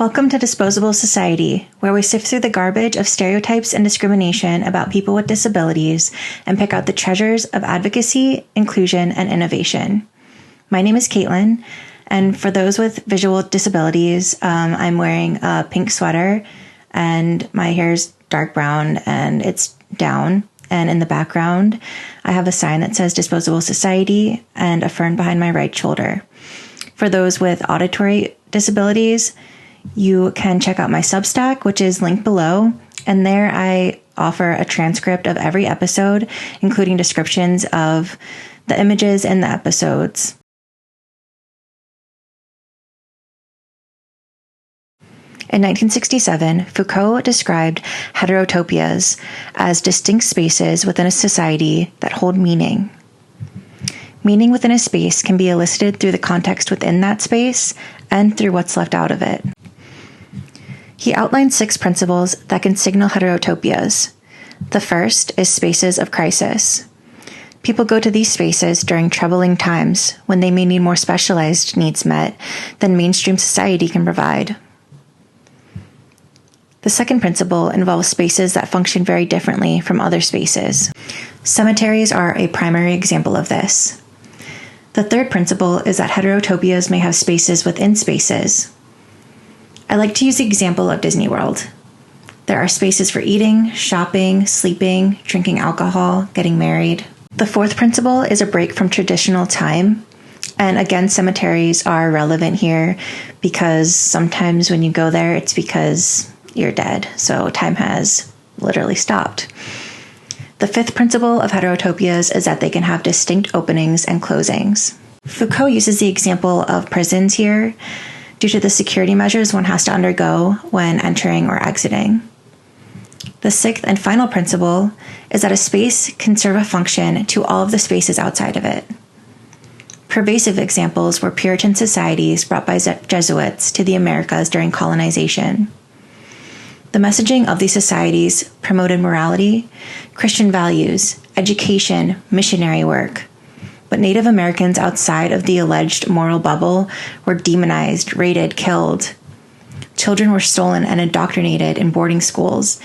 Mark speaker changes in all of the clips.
Speaker 1: Welcome to Disposable Society, where we sift through the garbage of stereotypes and discrimination about people with disabilities and pick out the treasures of advocacy, inclusion, and innovation. My name is Caitlin, and for those with visual disabilities, I'm wearing a pink sweater, and my hair is dark brown, and it's down. And in the background, I have a sign that says Disposable Society and a fern behind my right shoulder. For those with auditory disabilities, you can check out my Substack, which is linked below, and there I offer a transcript of every episode, including descriptions of the images in the episodes. In 1967, Foucault described heterotopias as distinct spaces within a society that hold meaning. Meaning within a space can be elicited through the context within that space and through what's left out of it. He outlined 6 principles that can signal heterotopias. The first is spaces of crisis. People go to these spaces during troubling times when they may need more specialized needs met than mainstream society can provide. The second principle involves spaces that function very differently from other spaces. Cemeteries are a primary example of this. The third principle is that heterotopias may have spaces within spaces. I like to use the example of Disney World. There are spaces for eating, shopping, sleeping, drinking alcohol, getting married. The fourth principle is a break from traditional time. And again, cemeteries are relevant here because sometimes when you go there, it's because you're dead. So time has literally stopped. The fifth principle of heterotopias is that they can have distinct openings and closings. Foucault uses the example of prisons here due to the security measures one has to undergo when entering or exiting. The sixth and final principle is that a space can serve a function to all of the spaces outside of it. Pervasive examples were Puritan societies brought by Jesuits to the Americas during colonization. The messaging of these societies promoted morality, Christian values, education, missionary work. But Native Americans outside of the alleged moral bubble were demonized, raided, killed. Children were stolen and indoctrinated in boarding schools,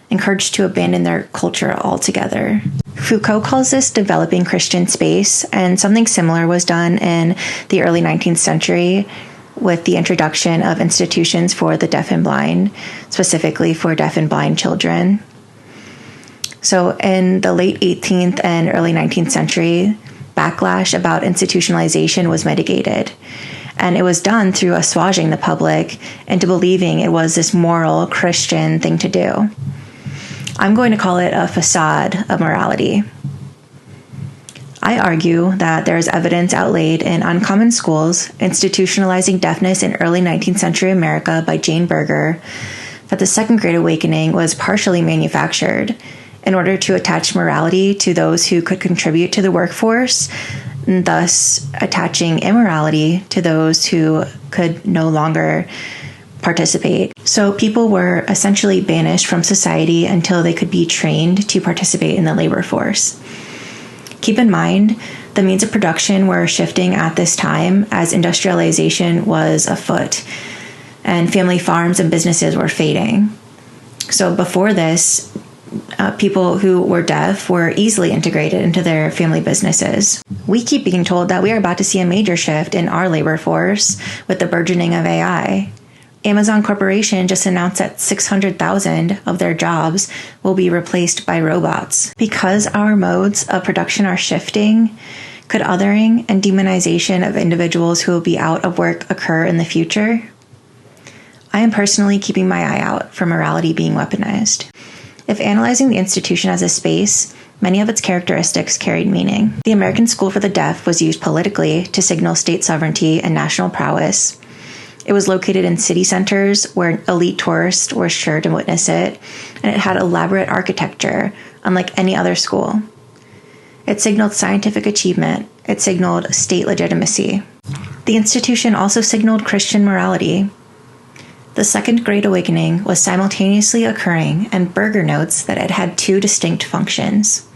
Speaker 1: encouraged to abandon their culture altogether. Foucault calls this developing Christian space, and something similar was done in the early 19th century with the introduction of institutions for the deaf and blind, specifically for deaf and blind children. So in the late 18th and early 19th century, backlash about institutionalization was mitigated. And it was done through assuaging the public into believing it was this moral Christian thing to do. I'm going to call it a facade of morality. I argue that there is evidence outlaid in Uncommon Schools, Institutionalizing Deafness in Early 19th Century America by Jane Berger, that the Second Great Awakening was partially manufactured in order to attach morality to those who could contribute to the workforce, and thus attaching immorality to those who could no longer participate. So people were essentially banished from society until they could be trained to participate in the labor force. Keep in mind, the means of production were shifting at this time as industrialization was afoot and family farms and businesses were fading. So before this, people who were deaf were easily integrated into their family businesses. We keep being told that we are about to see a major shift in our labor force with the burgeoning of AI. Amazon Corporation just announced that 600,000 of their jobs will be replaced by robots. Because our modes of production are shifting, could othering and demonization of individuals who will be out of work occur in the future? I am personally keeping my eye out for morality being weaponized. If analyzing the institution as a space, many of its characteristics carried meaning. The American School for the Deaf was used politically to signal state sovereignty and national prowess. It was located in city centers where elite tourists were sure to witness it, and it had elaborate architecture, unlike any other school. It signaled scientific achievement. It signaled state legitimacy. The institution also signaled Christian morality. The Second Great Awakening was simultaneously occurring, and Berger notes that it had 2 distinct functions.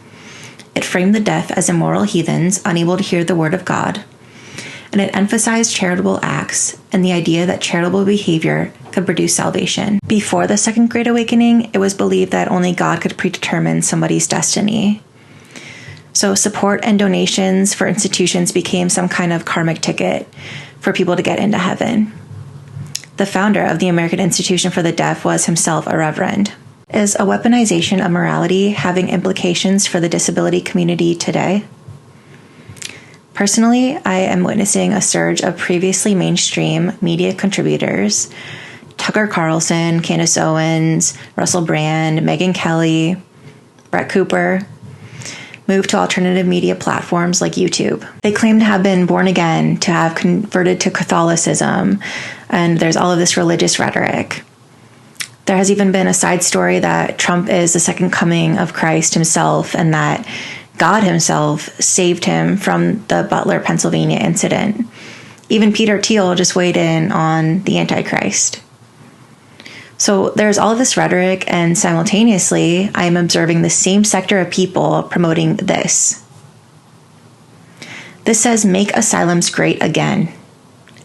Speaker 1: It framed the deaf as immoral heathens unable to hear the word of God, and it emphasized charitable acts and the idea that charitable behavior could produce salvation. Before the Second Great Awakening, it was believed that only God could predetermine somebody's destiny. So support and donations for institutions became some kind of karmic ticket for people to get into heaven. The founder of the American Institution for the Deaf was himself a reverend. Is a weaponization of morality having implications for the disability community today? Personally, I am witnessing a surge of previously mainstream media contributors, Tucker Carlson, Candace Owens, Russell Brand, Megyn Kelly, Brett Cooper, move to alternative media platforms like YouTube. They claim to have been born again, to have converted to Catholicism, and there's all of this religious rhetoric. There has even been a side story that Trump is the second coming of Christ himself, and that God himself saved him from the Butler, Pennsylvania incident. Even Peter Thiel just weighed in on the Antichrist. So there's all of this rhetoric, and simultaneously, I am observing the same sector of people promoting this. This says, "Make asylums great again,"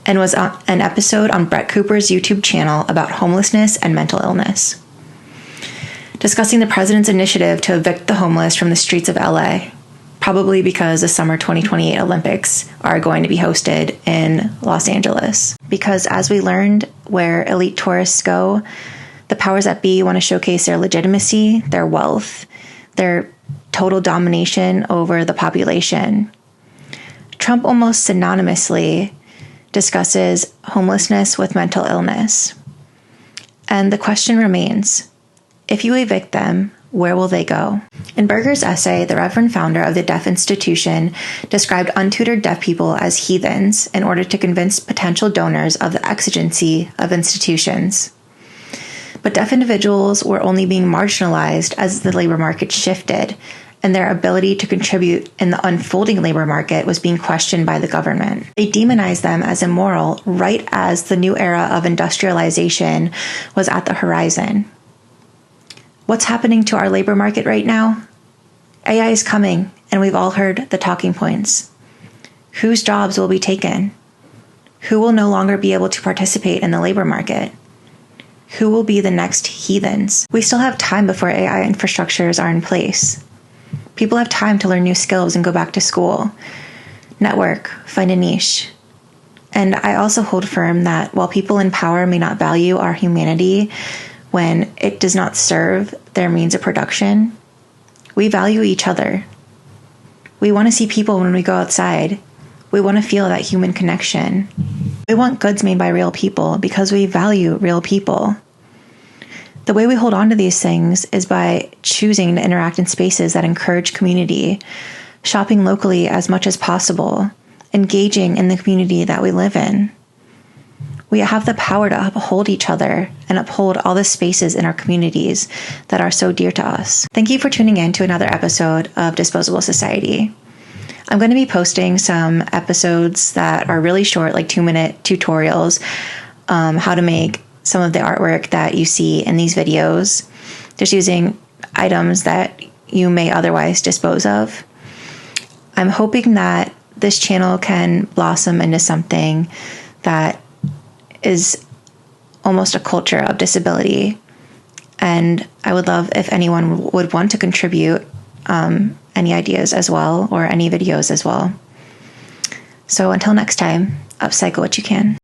Speaker 1: and was an episode on Brett Cooper's YouTube channel about homelessness and mental illness, discussing the president's initiative to evict the homeless from the streets of LA, probably because the summer 2028 Olympics are going to be hosted in Los Angeles. Because as we learned, where elite tourists go, the powers that be want to showcase their legitimacy, their wealth, their total domination over the population. Trump almost synonymously discusses homelessness with mental illness. And the question remains, if you evict them, where will they go? In Berger's essay, the Reverend founder of the Deaf Institution described untutored deaf people as heathens in order to convince potential donors of the exigency of institutions. But deaf individuals were only being marginalized as the labor market shifted, and their ability to contribute in the unfolding labor market was being questioned by the government. They demonized them as immoral right as the new era of industrialization was at the horizon. What's happening to our labor market right now? AI is coming, and we've all heard the talking points. Whose jobs will be taken? Who will no longer be able to participate in the labor market? Who will be the next heathens? We still have time before AI infrastructures are in place. People have time to learn new skills and go back to school, network, find a niche. And I also hold firm that while people in power may not value our humanity when it does not serve their means of production, we value each other. We want to see people when we go outside. We want to feel that human connection. We want goods made by real people because we value real people. The way we hold on to these things is by choosing to interact in spaces that encourage community, shopping locally as much as possible, engaging in the community that we live in. We have the power to uphold each other and uphold all the spaces in our communities that are so dear to us. Thank you for tuning in to another episode of Disposable Society. I'm going to be posting some episodes that are really short, like 2-minute tutorials, how to make some of the artwork that you see in these videos, just using items that you may otherwise dispose of. I'm hoping that this channel can blossom into something that is almost a culture of disability. And I would love if anyone would want to contribute any ideas as well, or any videos as well. So until next time, upcycle what you can.